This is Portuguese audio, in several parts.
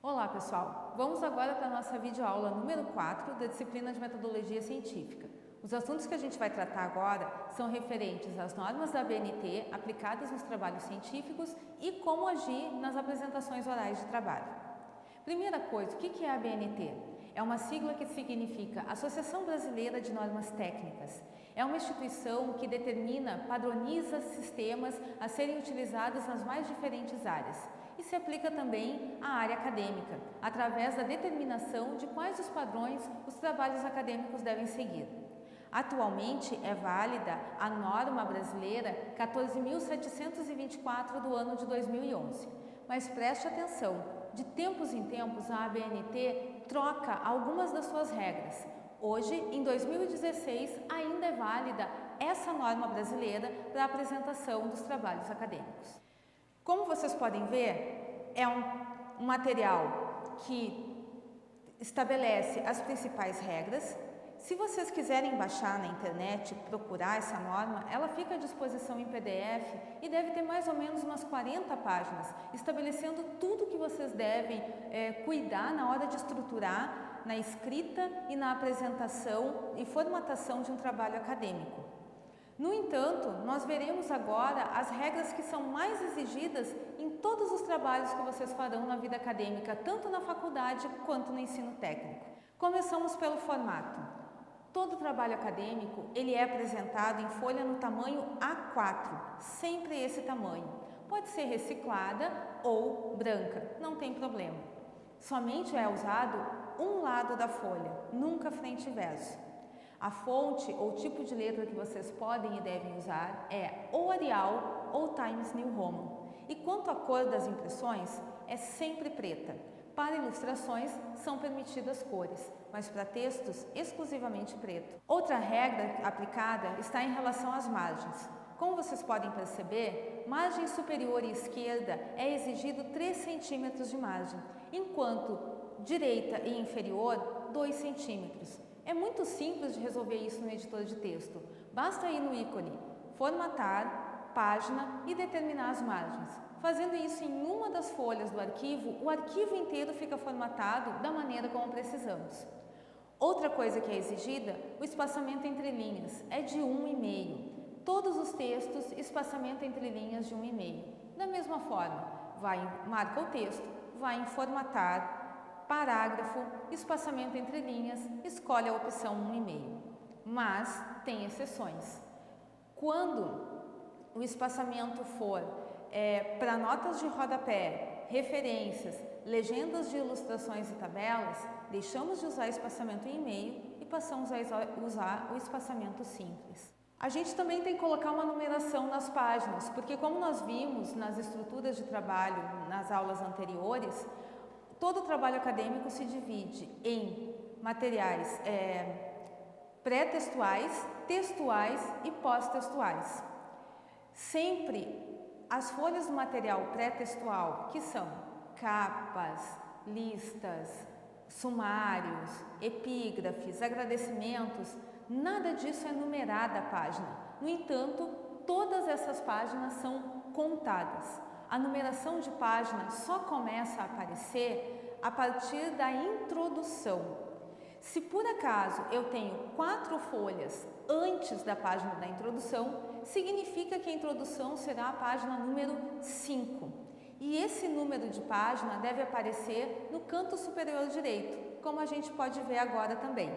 Olá pessoal, vamos agora para a nossa videoaula número 4 da disciplina de Metodologia Científica. Os assuntos que a gente vai tratar agora são referentes às normas da ABNT aplicadas nos trabalhos científicos e como agir nas apresentações orais de trabalho. Primeira coisa, o que é a ABNT? É uma sigla que significa Associação Brasileira de Normas Técnicas. É uma instituição que determina, padroniza sistemas a serem utilizados nas mais diferentes áreas e se aplica também à área acadêmica, através da determinação de quais os padrões os trabalhos acadêmicos devem seguir. Atualmente é válida a norma brasileira 14.724 do ano de 2011, mas preste atenção, de tempos em tempos a ABNT troca algumas das suas regras. Hoje, em 2016, ainda é válida essa norma brasileira para a apresentação dos trabalhos acadêmicos. Como vocês podem ver, é um material que estabelece as principais regras. Se vocês quiserem baixar na internet, procurar essa norma, ela fica à disposição em PDF e deve ter mais ou menos umas 40 páginas, estabelecendo tudo que vocês devem cuidar na hora de estruturar, na escrita e na apresentação e formatação de um trabalho acadêmico. No entanto, nós veremos agora as regras que são mais exigidas em todos os trabalhos que vocês farão na vida acadêmica, tanto na faculdade quanto no ensino técnico. Começamos pelo formato. Todo trabalho acadêmico, ele é apresentado em folha no tamanho A4, sempre esse tamanho. Pode ser reciclada ou branca, não tem problema. Somente é usado um lado da folha, nunca frente e verso. A fonte ou tipo de letra que vocês podem e devem usar é ou Arial ou Times New Roman. E quanto à cor das impressões, é sempre preta. Para ilustrações, são permitidas cores, mas para textos, exclusivamente preto. Outra regra aplicada está em relação às margens. Como vocês podem perceber, margem superior e esquerda é exigido 3 centímetros de margem, enquanto direita e inferior, 2 centímetros. É muito simples de resolver isso no editor de texto. Basta ir no ícone, formatar, página e determinar as margens. Fazendo isso em uma das folhas do arquivo, o arquivo inteiro fica formatado da maneira como precisamos. Outra coisa que é exigida, o espaçamento entre linhas, é de 1,5. Todos os textos, espaçamento entre linhas de 1,5. Da mesma forma, marca o texto, vai em formatar, parágrafo, espaçamento entre linhas, escolhe a opção 1,5. Mas tem exceções. Quando o espaçamento for para notas de rodapé, referências, legendas de ilustrações e tabelas, deixamos de usar espaçamento em e-mail e passamos a usar o espaçamento simples. A gente também tem que colocar uma numeração nas páginas, porque como nós vimos nas estruturas de trabalho nas aulas anteriores, todo o trabalho acadêmico se divide em materiais pré-textuais, textuais e pós-textuais. Sempre as folhas do material pré-textual, que são capas, listas, sumários, epígrafes, agradecimentos, nada disso é numerada a página. No entanto, todas essas páginas são contadas. A numeração de página só começa a aparecer a partir da introdução. Se por acaso eu tenho 4 folhas antes da página da introdução, significa que a introdução será a página número 5. E esse número de página deve aparecer no canto superior direito, como a gente pode ver agora também.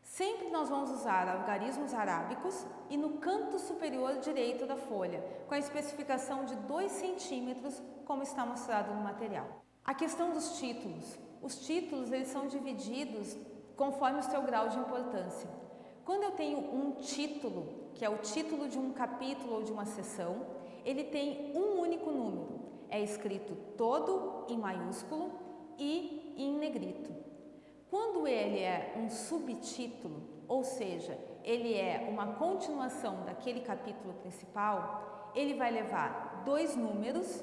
Sempre nós vamos usar algarismos arábicos e no canto superior direito da folha, com a especificação de 2 centímetros, como está mostrado no material. A questão dos títulos. Os títulos eles são divididos conforme o seu grau de importância. Quando eu tenho um título, que é o título de um capítulo ou de uma seção, ele tem um único número. É escrito todo em maiúsculo e em negrito. Quando ele é um subtítulo, ou seja, ele é uma continuação daquele capítulo principal, ele vai levar 2 números,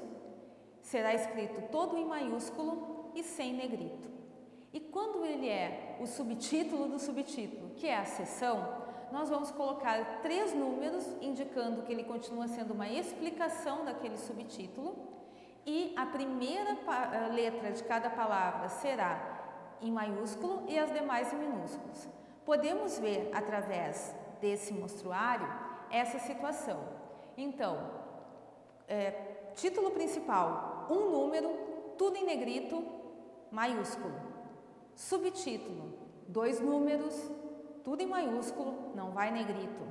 será escrito todo em maiúsculo e sem negrito. E quando ele é o subtítulo do subtítulo, que é a seção, nós vamos colocar 3 números indicando que ele continua sendo uma explicação daquele subtítulo e a primeira letra de cada palavra será em maiúsculo e as demais em minúsculos. Podemos ver através desse mostruário essa situação. Então, título principal, um número, tudo em negrito, maiúsculo. Subtítulo, 2 números, tudo em maiúsculo, não vai negrito.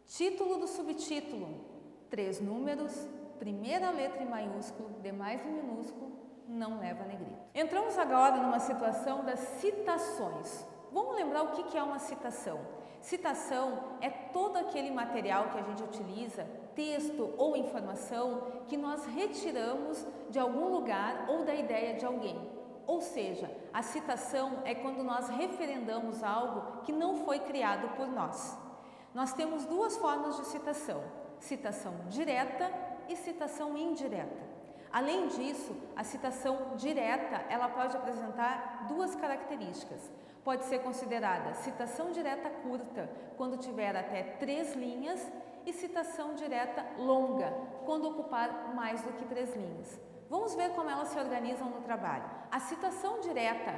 Título do subtítulo, 3 números, primeira letra em maiúsculo, demais em minúsculo, não leva negrito. Entramos agora numa situação das citações. Vamos lembrar o que é uma citação. Citação é todo aquele material que a gente utiliza, texto ou informação, que nós retiramos de algum lugar ou da ideia de alguém. Ou seja, a citação é quando nós referendamos algo que não foi criado por nós. Nós temos 2 formas de citação: citação direta e citação indireta. Além disso, a citação direta, ela pode apresentar 2 características. Pode ser considerada citação direta curta, quando tiver até 3 linhas, e citação direta longa, quando ocupar mais do que 3 linhas. Vamos ver como elas se organizam no trabalho. A citação direta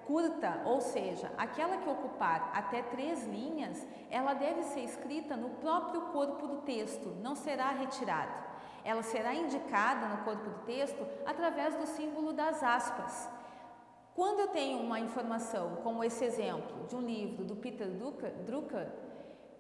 curta, ou seja, aquela que ocupar até 3 linhas, ela deve ser escrita no próprio corpo do texto, não será retirada. Ela será indicada no corpo do texto através do símbolo das aspas. Quando eu tenho uma informação, como esse exemplo de um livro do Peter Drucker,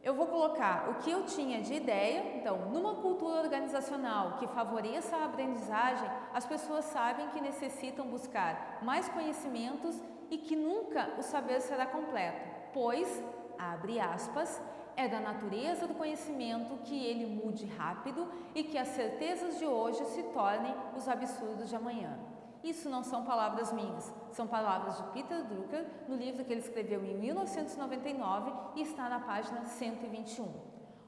eu vou colocar o que eu tinha de ideia. Então, numa cultura organizacional que favoreça a aprendizagem, as pessoas sabem que necessitam buscar mais conhecimentos e que nunca o saber será completo, pois, abre aspas, é da natureza do conhecimento que ele mude rápido e que as certezas de hoje se tornem os absurdos de amanhã. Isso não são palavras minhas, são palavras de Peter Drucker no livro que ele escreveu em 1999 e está na página 121.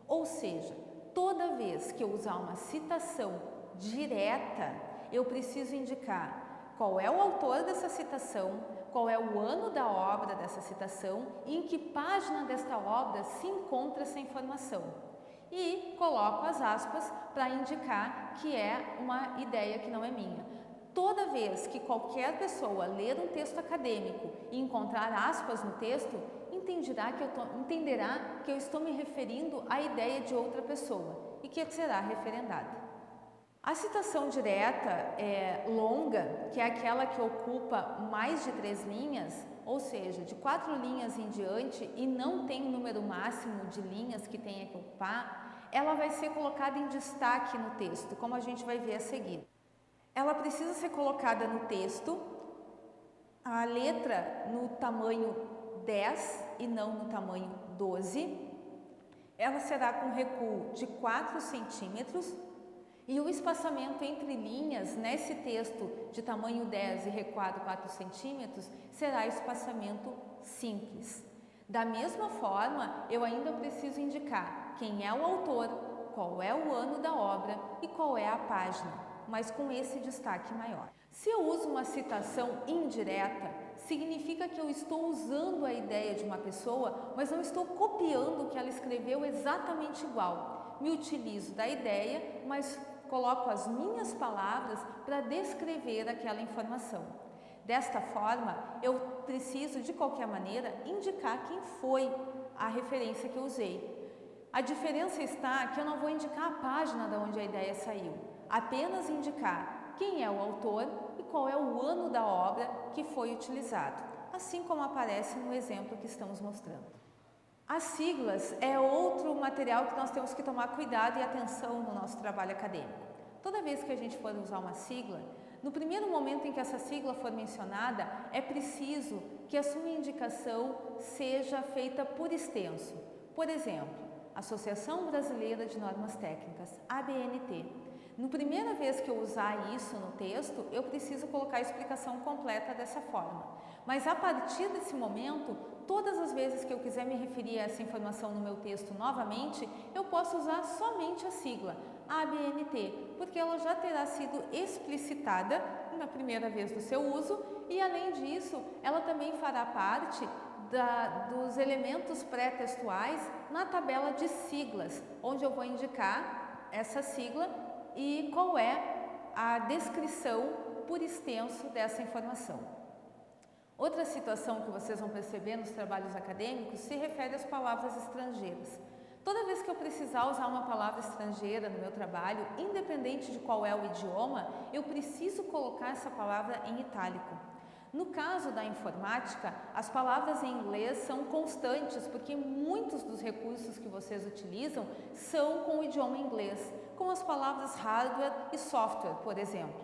Ou seja, toda vez que eu usar uma citação direta, eu preciso indicar qual é o autor dessa citação, qual é o ano da obra dessa citação e em que página desta obra se encontra essa informação. E coloco as aspas para indicar que é uma ideia que não é minha. Toda vez que qualquer pessoa ler um texto acadêmico e encontrar aspas no texto, entenderá que eu estou me referindo à ideia de outra pessoa e que será referendada. A citação direta longa, que é aquela que ocupa mais de 3 linhas, ou seja, de 4 linhas em diante e não tem um número máximo de linhas que tenha que ocupar, ela vai ser colocada em destaque no texto, como a gente vai ver a seguir. Ela precisa ser colocada no texto, a letra no tamanho 10 e não no tamanho 12. Ela será com recuo de 4 centímetros e o espaçamento entre linhas nesse texto de tamanho 10 e recuado 4 centímetros será espaçamento simples. Da mesma forma, eu ainda preciso indicar quem é o autor, qual é o ano da obra e qual é a página, mas com esse destaque maior. Se eu uso uma citação indireta, significa que eu estou usando a ideia de uma pessoa, mas não estou copiando o que ela escreveu exatamente igual. Me utilizo da ideia, mas coloco as minhas palavras para descrever aquela informação. Desta forma, eu preciso, de qualquer maneira, indicar quem foi a referência que eu usei. A diferença está que eu não vou indicar a página de onde a ideia saiu, apenas indicar quem é o autor e qual é o ano da obra que foi utilizado, assim como aparece no exemplo que estamos mostrando. As siglas é outro material que nós temos que tomar cuidado e atenção no nosso trabalho acadêmico. Toda vez que a gente for usar uma sigla, no primeiro momento em que essa sigla for mencionada, é preciso que a sua indicação seja feita por extenso. Por exemplo, Associação Brasileira de Normas Técnicas, ABNT. Na primeira vez que eu usar isso no texto, eu preciso colocar a explicação completa dessa forma. Mas a partir desse momento, todas as vezes que eu quiser me referir a essa informação no meu texto novamente, eu posso usar somente a sigla ABNT, porque ela já terá sido explicitada na primeira vez do seu uso e, além disso, ela também fará parte dos elementos pré-textuais na tabela de siglas, onde eu vou indicar essa sigla e qual é a descrição por extenso dessa informação. Outra situação que vocês vão perceber nos trabalhos acadêmicos se refere às palavras estrangeiras. Toda vez que eu precisar usar uma palavra estrangeira no meu trabalho, independente de qual é o idioma, eu preciso colocar essa palavra em itálico. No caso da informática, as palavras em inglês são constantes, porque muitos dos recursos que vocês utilizam são com o idioma inglês, como as palavras hardware e software, por exemplo,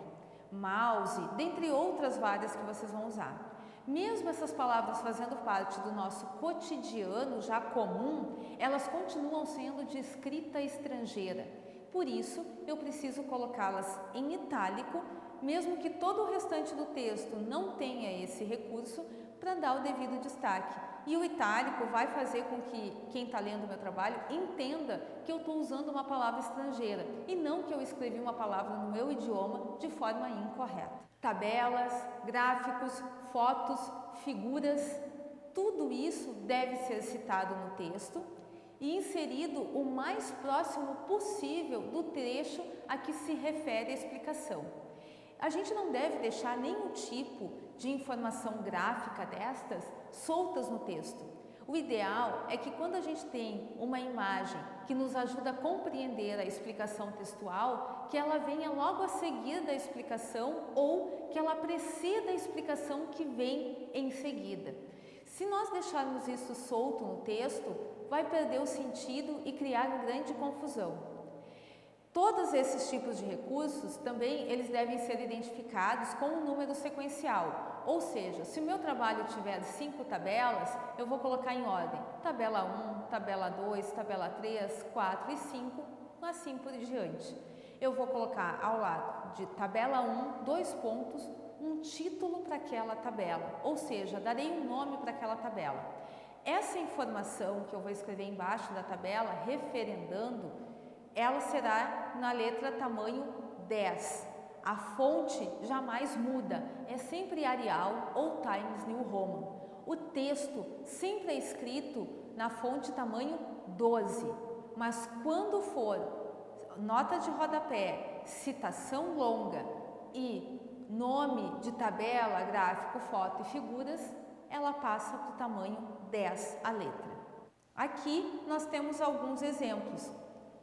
mouse, dentre outras várias que vocês vão usar. Mesmo essas palavras fazendo parte do nosso cotidiano já comum, elas continuam sendo de escrita estrangeira. Por isso, eu preciso colocá-las em itálico, mesmo que todo o restante do texto não tenha esse recurso, para dar o devido destaque. E o itálico vai fazer com que quem está lendo o meu trabalho entenda que eu estou usando uma palavra estrangeira e não que eu escrevi uma palavra no meu idioma de forma incorreta. Tabelas, gráficos, fotos, figuras, tudo isso deve ser citado no texto e inserido o mais próximo possível do trecho a que se refere a explicação. A gente não deve deixar nenhum tipo de informação gráfica destas soltas no texto. O ideal é que quando a gente tem uma imagem que nos ajuda a compreender a explicação textual, que ela venha logo a seguir da explicação ou que ela preceda a explicação que vem em seguida. Se nós deixarmos isso solto no texto, vai perder o sentido e criar grande confusão. Todos esses tipos de recursos também eles devem ser identificados com um número sequencial, ou seja, se o meu trabalho tiver 5 tabelas, eu vou colocar em ordem, tabela 1, tabela 2, tabela 3, 4 e 5, assim por diante. Eu vou colocar ao lado de tabela 1, 2 pontos, um título para aquela tabela, ou seja, darei um nome para aquela tabela. Essa informação que eu vou escrever embaixo da tabela, referendando, ela será na letra tamanho 10. A fonte jamais muda, é sempre Arial ou Times New Roman. O texto sempre é escrito na fonte tamanho 12, mas quando for nota de rodapé, citação longa e nome de tabela, gráfico, foto e figuras, ela passa para o tamanho 10 a letra. Aqui nós temos alguns exemplos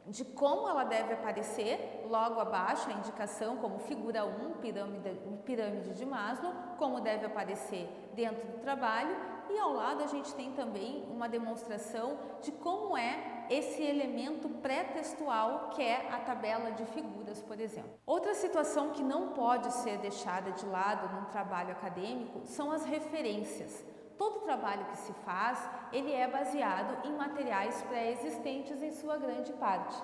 de como ela deve aparecer, logo abaixo a indicação como figura 1, pirâmide de Maslow, como deve aparecer dentro do trabalho, e ao lado a gente tem também uma demonstração de como é esse elemento pré-textual que é a tabela de figuras, por exemplo. Outra situação que não pode ser deixada de lado num trabalho acadêmico são as referências. Todo trabalho que se faz, ele é baseado em materiais pré-existentes em sua grande parte.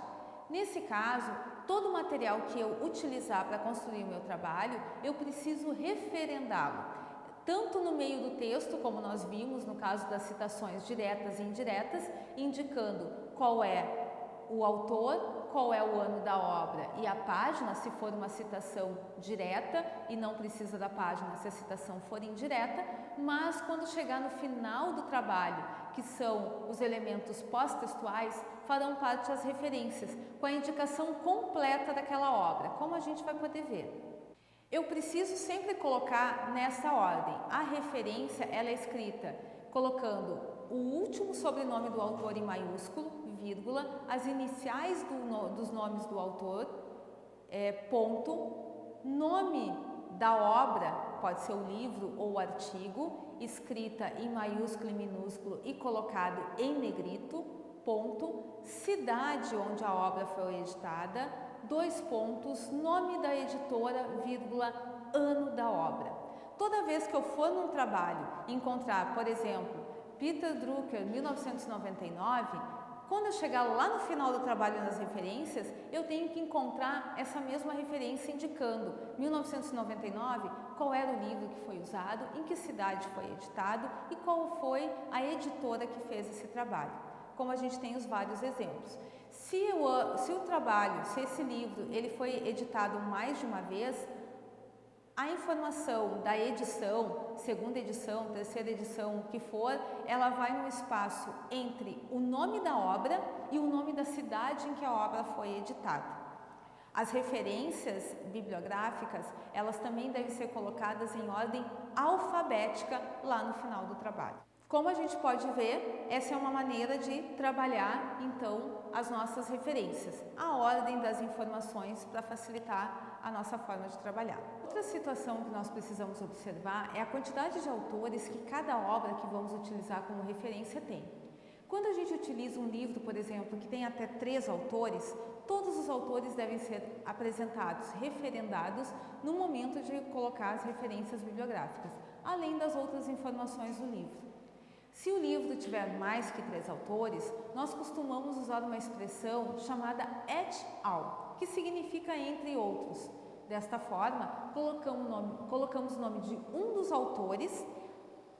Nesse caso, todo material que eu utilizar para construir o meu trabalho, eu preciso referendá-lo, tanto no meio do texto, como nós vimos no caso das citações diretas e indiretas, indicando qual é o autor, qual é o ano da obra e a página, se for uma citação direta e não precisa da página se a citação for indireta, mas quando chegar no final do trabalho, que são os elementos pós-textuais, farão parte as referências, com a indicação completa daquela obra, como a gente vai poder ver. Eu preciso sempre colocar nessa ordem. A referência ela é escrita colocando o último sobrenome do autor em maiúsculo, vírgula, as iniciais dos nomes do autor, ponto, nome da obra, pode ser o livro ou o artigo, escrita em maiúsculo e minúsculo e colocado em negrito, ponto, cidade onde a obra foi editada, 2 pontos, nome da editora, vírgula, ano da obra. Toda vez que eu for num trabalho e encontrar, por exemplo, Peter Drucker, 1999, quando eu chegar lá no final do trabalho nas referências, eu tenho que encontrar essa mesma referência indicando 1999, qual era o livro que foi usado, em que cidade foi editado e qual foi a editora que fez esse trabalho, como a gente tem os vários exemplos. Se esse livro ele foi editado mais de uma vez, a informação da edição, segunda edição, terceira edição, o que for, ela vai no espaço entre o nome da obra e o nome da cidade em que a obra foi editada. As referências bibliográficas, elas também devem ser colocadas em ordem alfabética lá no final do trabalho. Como a gente pode ver, essa é uma maneira de trabalhar, então, as nossas referências, a ordem das informações para facilitar a nossa forma de trabalhar. Outra situação que nós precisamos observar é a quantidade de autores que cada obra que vamos utilizar como referência tem. Quando a gente utiliza um livro, por exemplo, que tem até 3 autores, todos os autores devem ser apresentados, referendados, no momento de colocar as referências bibliográficas, além das outras informações do livro. Se o livro tiver mais que 3 autores, nós costumamos usar uma expressão chamada et al, que significa entre outros. Desta forma, colocamos o nome de um dos autores,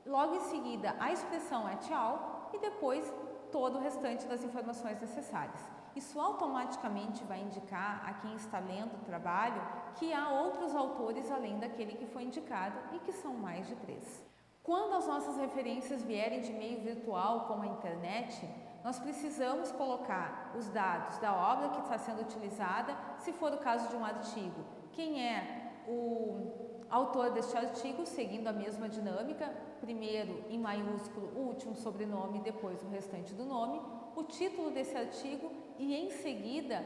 logo em seguida a expressão et al e depois todo o restante das informações necessárias. Isso automaticamente vai indicar a quem está lendo o trabalho que há outros autores além daquele que foi indicado e que são mais de 3. Quando as nossas referências vierem de meio virtual, como a internet, nós precisamos colocar os dados da obra que está sendo utilizada, se for o caso de um artigo, quem é o autor deste artigo, seguindo a mesma dinâmica, primeiro em maiúsculo o último sobrenome, depois o restante do nome, o título desse artigo e em seguida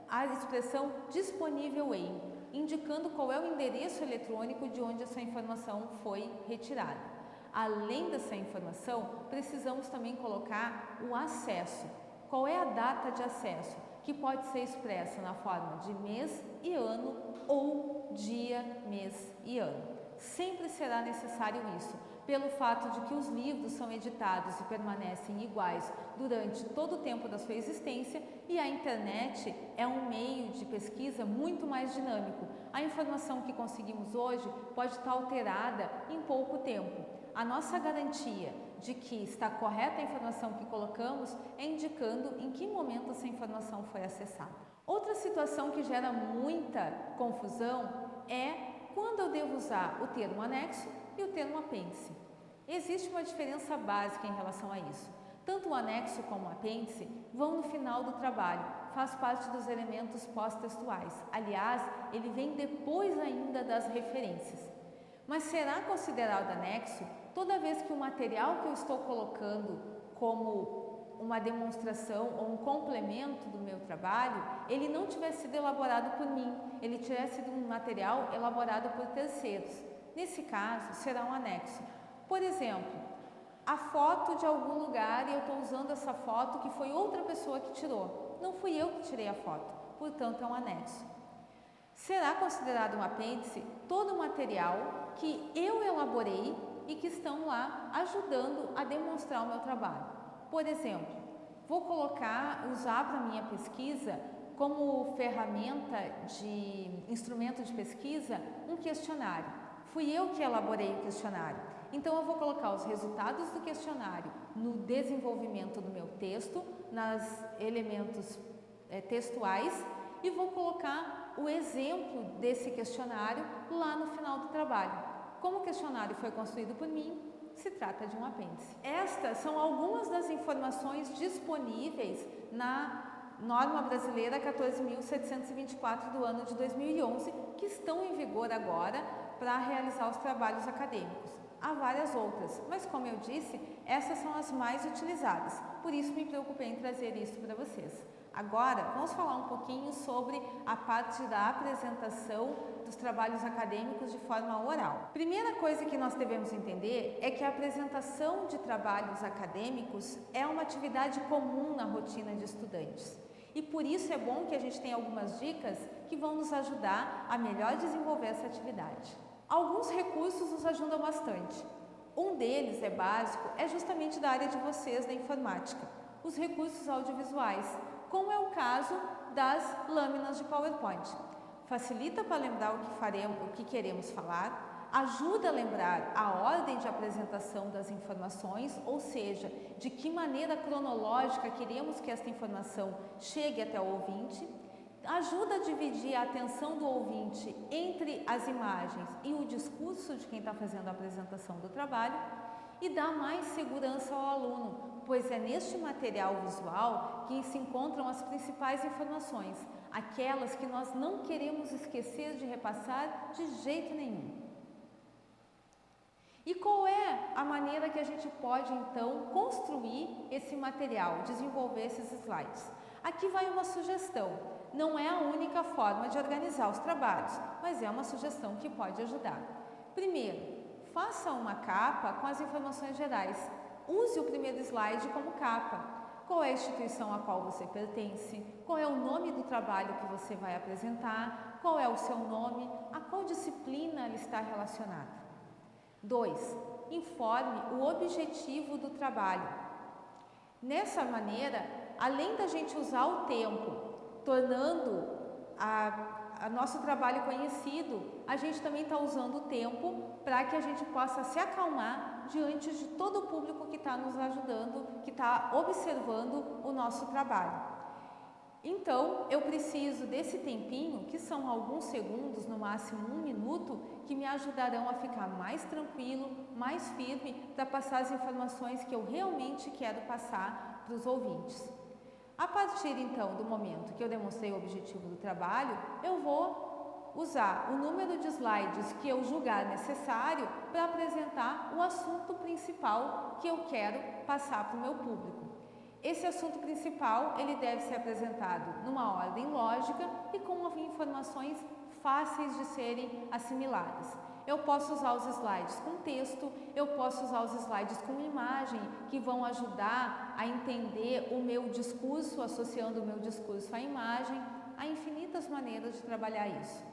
a expressão disponível em, indicando qual é o endereço eletrônico de onde essa informação foi retirada. Além dessa informação, precisamos também colocar o acesso. Qual é a data de acesso? Que pode ser expressa na forma de mês e ano ou dia, mês e ano. Sempre será necessário isso, pelo fato de que os livros são editados e permanecem iguais durante todo o tempo da sua existência e a internet é um meio de pesquisa muito mais dinâmico. A informação que conseguimos hoje pode estar alterada em pouco tempo. A nossa garantia de que está correta a informação que colocamos é indicando em que momento essa informação foi acessada. Outra situação que gera muita confusão é quando eu devo usar o termo anexo e o termo apêndice. Existe uma diferença básica em relação a isso. Tanto o anexo como o apêndice vão no final do trabalho, faz parte dos elementos pós-textuais. Aliás, ele vem depois ainda das referências. Mas será considerado anexo toda vez que o material que eu estou colocando como uma demonstração ou um complemento do meu trabalho, ele não tivesse sido elaborado por mim, ele tivesse sido um material elaborado por terceiros. Nesse caso, será um anexo. Por exemplo, a foto de algum lugar e eu estou usando essa foto que foi outra pessoa que tirou. Não fui eu que tirei a foto, portanto é um anexo. Será considerado um apêndice todo o material que eu elaborei e que estão lá ajudando a demonstrar o meu trabalho. Por exemplo, vou usar para minha pesquisa como ferramenta de instrumento de pesquisa um questionário. Fui eu que elaborei o questionário. Então eu vou colocar os resultados do questionário no desenvolvimento do meu texto, nos elementos textuais e vou colocar o exemplo desse questionário lá no final do trabalho. Como o questionário foi construído por mim, se trata de um apêndice. Estas são algumas das informações disponíveis na Norma Brasileira 14.724 do ano de 2011, que estão em vigor agora para realizar os trabalhos acadêmicos. Há várias outras, mas como eu disse, essas são as mais utilizadas, por isso me preocupei em trazer isso para vocês. Agora, vamos falar um pouquinho sobre a parte da apresentação dos trabalhos acadêmicos de forma oral. Primeira coisa que nós devemos entender é que a apresentação de trabalhos acadêmicos é uma atividade comum na rotina de estudantes. E por isso é bom que a gente tenha algumas dicas que vão nos ajudar a melhor desenvolver essa atividade. Alguns recursos nos ajudam bastante. Um deles, básico, é justamente da área de vocês, da informática, os recursos audiovisuais, como é o caso das lâminas de PowerPoint. Facilita para lembrar o que queremos falar, ajuda a lembrar a ordem de apresentação das informações, ou seja, de que maneira cronológica queremos que esta informação chegue até o ouvinte, ajuda a dividir a atenção do ouvinte entre as imagens e o discurso de quem está fazendo a apresentação do trabalho e dá mais segurança ao aluno, pois é neste material visual que se encontram as principais informações, aquelas que nós não queremos esquecer de repassar de jeito nenhum. E qual é a maneira que a gente pode então construir esse material, desenvolver esses slides? Aqui vai uma sugestão, não é a única forma de organizar os trabalhos, mas é uma sugestão que pode ajudar. Primeiro, faça uma capa com as informações gerais. Use o primeiro slide como capa. Qual é a instituição a qual você pertence? Qual é o nome do trabalho que você vai apresentar? Qual é o seu nome? A qual disciplina ele está relacionada? 2. Informe o objetivo do trabalho. Nessa maneira, além da gente usar o tempo, tornando a nosso trabalho conhecido, a gente também está usando o tempo para que a gente possa se acalmar diante de todo o público que está nos ajudando, que está observando o nosso trabalho. Então, eu preciso desse tempinho, que são alguns segundos, no máximo 1 minuto, que me ajudarão a ficar mais tranquilo, mais firme, para passar as informações que eu realmente quero passar para os ouvintes. A partir, então, do momento que eu demonstrei o objetivo do trabalho, eu vou usar o número de slides que eu julgar necessário para apresentar o assunto principal que eu quero passar para o meu público. Esse assunto principal, ele deve ser apresentado numa ordem lógica e com informações fáceis de serem assimiladas. Eu posso usar os slides com texto, eu posso usar os slides com imagem, que vão ajudar a entender o meu discurso, associando o meu discurso à imagem. Há infinitas maneiras de trabalhar isso.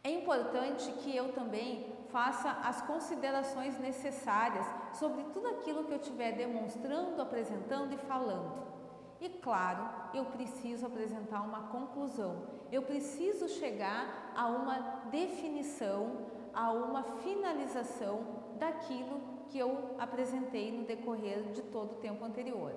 É importante que eu também faça as considerações necessárias sobre tudo aquilo que eu estiver demonstrando, apresentando e falando. E claro, eu preciso apresentar uma conclusão, eu preciso chegar a uma definição, a uma finalização daquilo que eu apresentei no decorrer de todo o tempo anterior.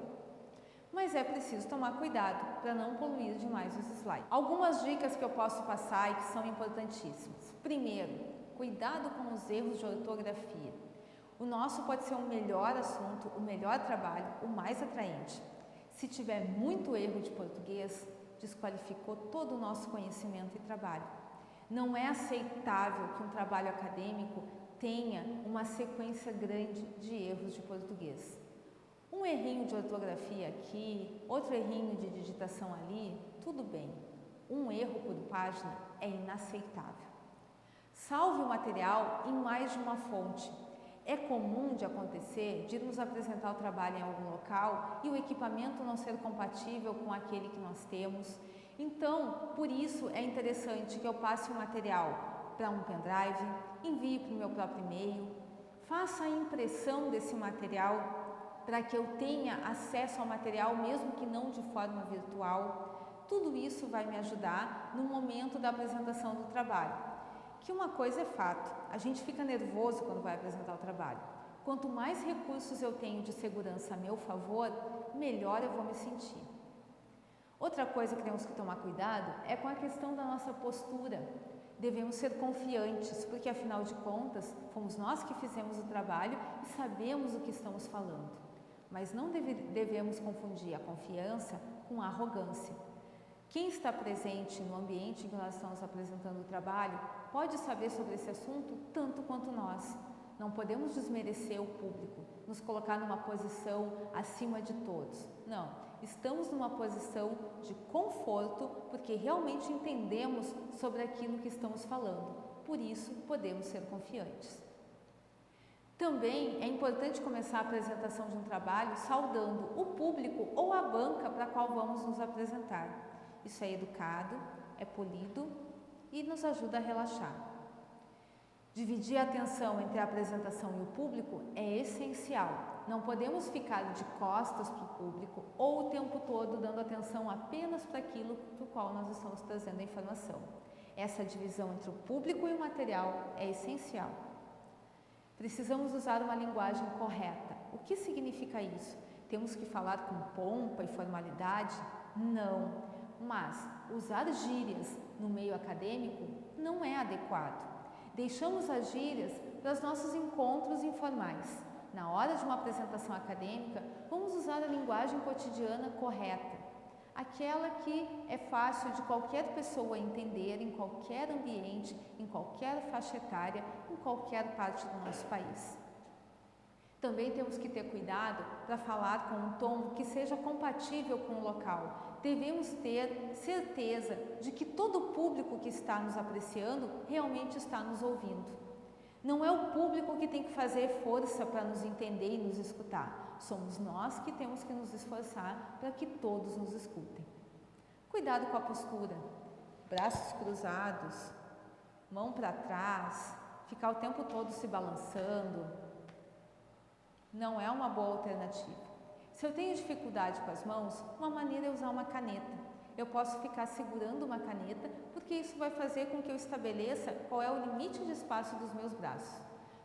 Mas é preciso tomar cuidado para não poluir demais os slides. Algumas dicas que eu posso passar e que são importantíssimas. Primeiro, cuidado com os erros de ortografia. O nosso pode ser o melhor assunto, o melhor trabalho, o mais atraente. Se tiver muito erro de português, desqualificou todo o nosso conhecimento e trabalho. Não é aceitável que um trabalho acadêmico tenha uma sequência grande de erros de português. Um errinho de ortografia aqui, outro errinho de digitação ali, tudo bem. Um erro por página é inaceitável. Salve o material em mais de uma fonte. É comum de acontecer de nos apresentar o trabalho em algum local e o equipamento não ser compatível com aquele que nós temos. Então, por isso é interessante que eu passe o material para um pendrive, envie para o meu próprio e-mail, faça a impressão desse material para que eu tenha acesso ao material, mesmo que não de forma virtual. Tudo isso vai me ajudar no momento da apresentação do trabalho. Que uma coisa é fato, a gente fica nervoso quando vai apresentar o trabalho. Quanto mais recursos eu tenho de segurança a meu favor, melhor eu vou me sentir. Outra coisa que temos que tomar cuidado é com a questão da nossa postura. Devemos ser confiantes, porque afinal de contas, fomos nós que fizemos o trabalho e sabemos o que estamos falando. Mas não devemos confundir a confiança com a arrogância. Quem está presente no ambiente em que nós estamos apresentando o trabalho pode saber sobre esse assunto tanto quanto nós. Não podemos desmerecer o público, nos colocar numa posição acima de todos. Não, estamos numa posição de conforto porque realmente entendemos sobre aquilo que estamos falando. Por isso, podemos ser confiantes. Também é importante começar a apresentação de um trabalho saudando o público ou a banca para a qual vamos nos apresentar. Isso é educado, é polido e nos ajuda a relaxar. Dividir a atenção entre a apresentação e o público é essencial. Não podemos ficar de costas para o público ou o tempo todo dando atenção apenas para aquilo para o qual nós estamos trazendo a informação. Essa divisão entre o público e o material é essencial. Precisamos usar uma linguagem correta. O que significa isso? Temos que falar com pompa e formalidade? Não. Mas usar gírias no meio acadêmico não é adequado. Deixamos as gírias para os nossos encontros informais. Na hora de uma apresentação acadêmica, vamos usar a linguagem cotidiana correta, aquela que é fácil de qualquer pessoa entender em qualquer ambiente, em qualquer faixa etária, em qualquer parte do nosso país. Também temos que ter cuidado para falar com um tom que seja compatível com o local. Devemos ter certeza de que todo o público que está nos apreciando realmente está nos ouvindo. Não é o público que tem que fazer força para nos entender e nos escutar. Somos nós que temos que nos esforçar para que todos nos escutem. Cuidado com a postura. Braços cruzados, mão para trás, ficar o tempo todo se balançando. Não é uma boa alternativa. Se eu tenho dificuldade com as mãos, uma maneira é usar uma caneta. Eu posso ficar segurando uma caneta, porque isso vai fazer com que eu estabeleça qual é o limite de espaço dos meus braços.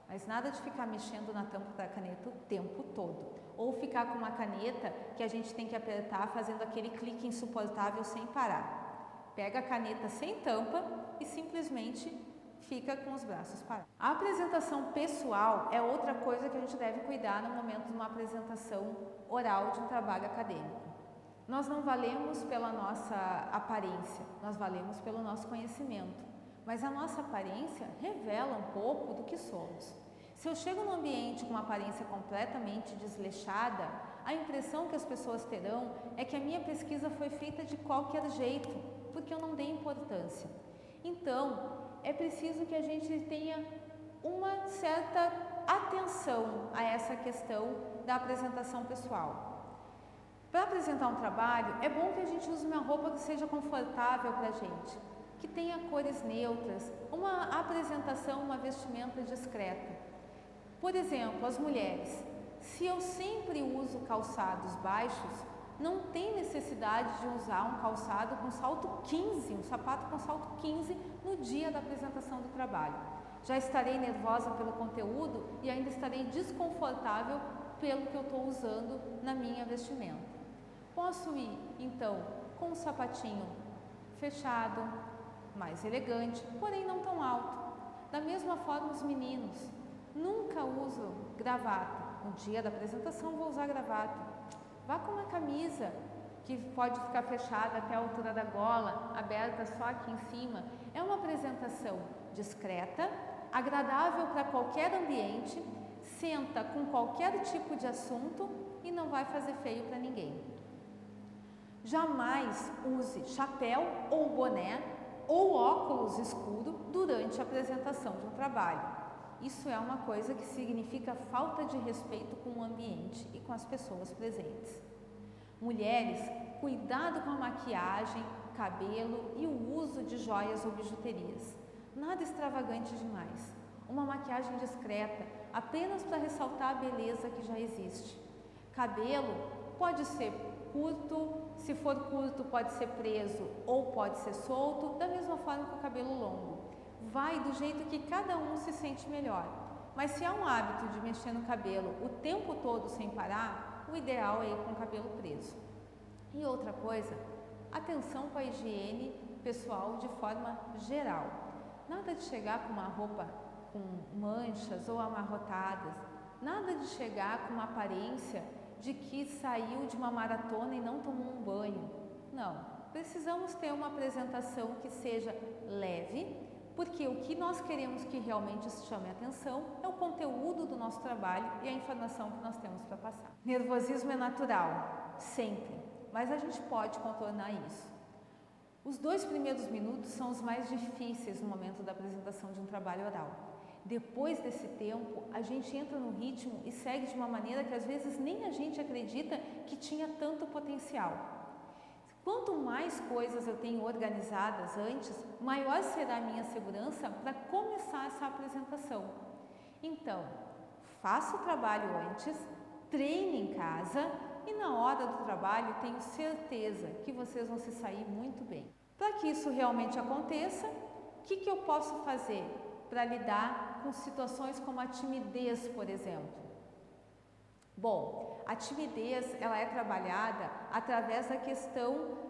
Mas nada de ficar mexendo na tampa da caneta o tempo todo. Ou ficar com uma caneta que a gente tem que apertar fazendo aquele clique insuportável sem parar. Pega a caneta sem tampa e simplesmente fica com os braços parados. A apresentação pessoal é outra coisa que a gente deve cuidar no momento de uma apresentação oral de um trabalho acadêmico. Nós não valemos pela nossa aparência, nós valemos pelo nosso conhecimento, mas a nossa aparência revela um pouco do que somos. Se eu chego num ambiente com uma aparência completamente desleixada, a impressão que as pessoas terão é que a minha pesquisa foi feita de qualquer jeito, porque eu não dei importância. Então, é preciso que a gente tenha uma certa atenção a essa questão da apresentação pessoal. Para apresentar um trabalho, é bom que a gente use uma roupa que seja confortável para a gente, que tenha cores neutras, uma apresentação, uma vestimenta discreta. Por exemplo, as mulheres, se eu sempre uso calçados baixos, não tem necessidade de usar um calçado com salto 15, um sapato com salto 15 no dia da apresentação do trabalho. Já estarei nervosa pelo conteúdo e ainda estarei desconfortável pelo que eu estou usando na minha vestimenta. Posso ir, então, com um sapatinho fechado, mais elegante, porém não tão alto. Da mesma forma, os meninos nunca usam gravata. No dia da apresentação, vou usar gravata. Vá com uma camisa que pode ficar fechada até a altura da gola, aberta só aqui em cima. É uma apresentação discreta, agradável para qualquer ambiente, senta com qualquer tipo de assunto e não vai fazer feio para ninguém. Jamais use chapéu ou boné ou óculos escuro durante a apresentação de um trabalho. Isso é uma coisa que significa falta de respeito com o ambiente e com as pessoas presentes. Mulheres, cuidado com a maquiagem, cabelo e o uso de joias ou bijuterias. Nada extravagante demais. Uma maquiagem discreta, apenas para ressaltar a beleza que já existe. Cabelo pode ser curto, se for curto pode ser preso ou pode ser solto, da mesma forma que o cabelo longo. Vai do jeito que cada um se sente melhor. Mas se há um hábito de mexer no cabelo o tempo todo sem parar, o ideal é ir com o cabelo preso. E outra coisa, atenção com a higiene pessoal de forma geral. Nada de chegar com uma roupa com manchas ou amarrotadas, nada de chegar com uma aparência de que saiu de uma maratona e não tomou um banho. Não, precisamos ter uma apresentação que seja leve, porque o que nós queremos que realmente chame a atenção é o conteúdo do nosso trabalho e a informação que nós temos para passar. Nervosismo é natural, sempre, mas a gente pode contornar isso. Os 2 primeiros minutos são os mais difíceis no momento da apresentação de um trabalho oral. Depois desse tempo, a gente entra no ritmo e segue de uma maneira que às vezes nem a gente acredita que tinha tanto potencial. Quanto mais coisas eu tenho organizadas antes, maior será a minha segurança para começar essa apresentação. Então, faça o trabalho antes, treine em casa e na hora do trabalho tenho certeza que vocês vão se sair muito bem. Para que isso realmente aconteça, o que eu posso fazer para lidar com situações como a timidez, por exemplo? Bom, a timidez ela é trabalhada através da questão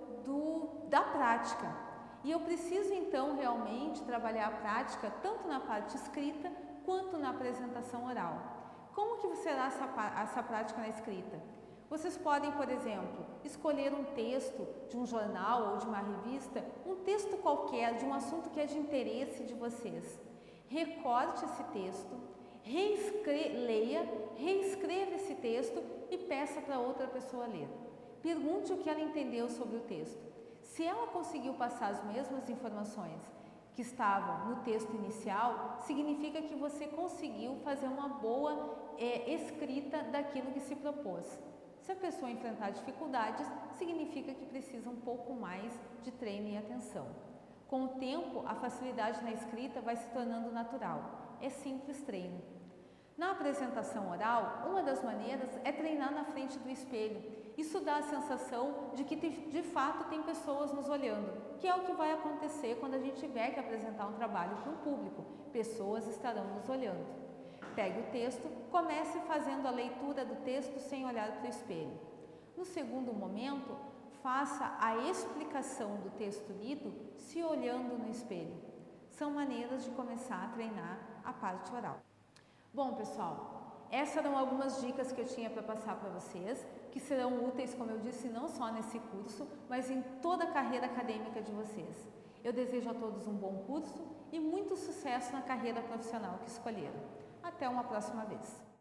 da prática. E eu preciso então realmente trabalhar a prática tanto na parte escrita quanto na apresentação oral. Como que será essa prática na escrita? Vocês podem, por exemplo, escolher um texto de um jornal ou de uma revista, um texto qualquer de um assunto que é de interesse de vocês. Recorte esse texto, leia, reescreva esse texto e peça para outra pessoa ler. Pergunte o que ela entendeu sobre o texto. Se ela conseguiu passar as mesmas informações que estavam no texto inicial, significa que você conseguiu fazer uma boa escrita daquilo que se propôs. Se a pessoa enfrentar dificuldades, significa que precisa um pouco mais de treino e atenção. Com o tempo, a facilidade na escrita vai se tornando natural. É simples treino. Na apresentação oral, uma das maneiras é treinar na frente do espelho. Isso dá a sensação de que de fato tem pessoas nos olhando, que é o que vai acontecer quando a gente tiver que apresentar um trabalho para um público. Pessoas estarão nos olhando. Pegue o texto, comece fazendo a leitura do texto sem olhar para o espelho. No segundo momento, faça a explicação do texto lido se olhando no espelho. São maneiras de começar a treinar a parte oral. Bom, pessoal, essas eram algumas dicas que eu tinha para passar para vocês, que serão úteis, como eu disse, não só nesse curso, mas em toda a carreira acadêmica de vocês. Eu desejo a todos um bom curso e muito sucesso na carreira profissional que escolheram. Até uma próxima vez.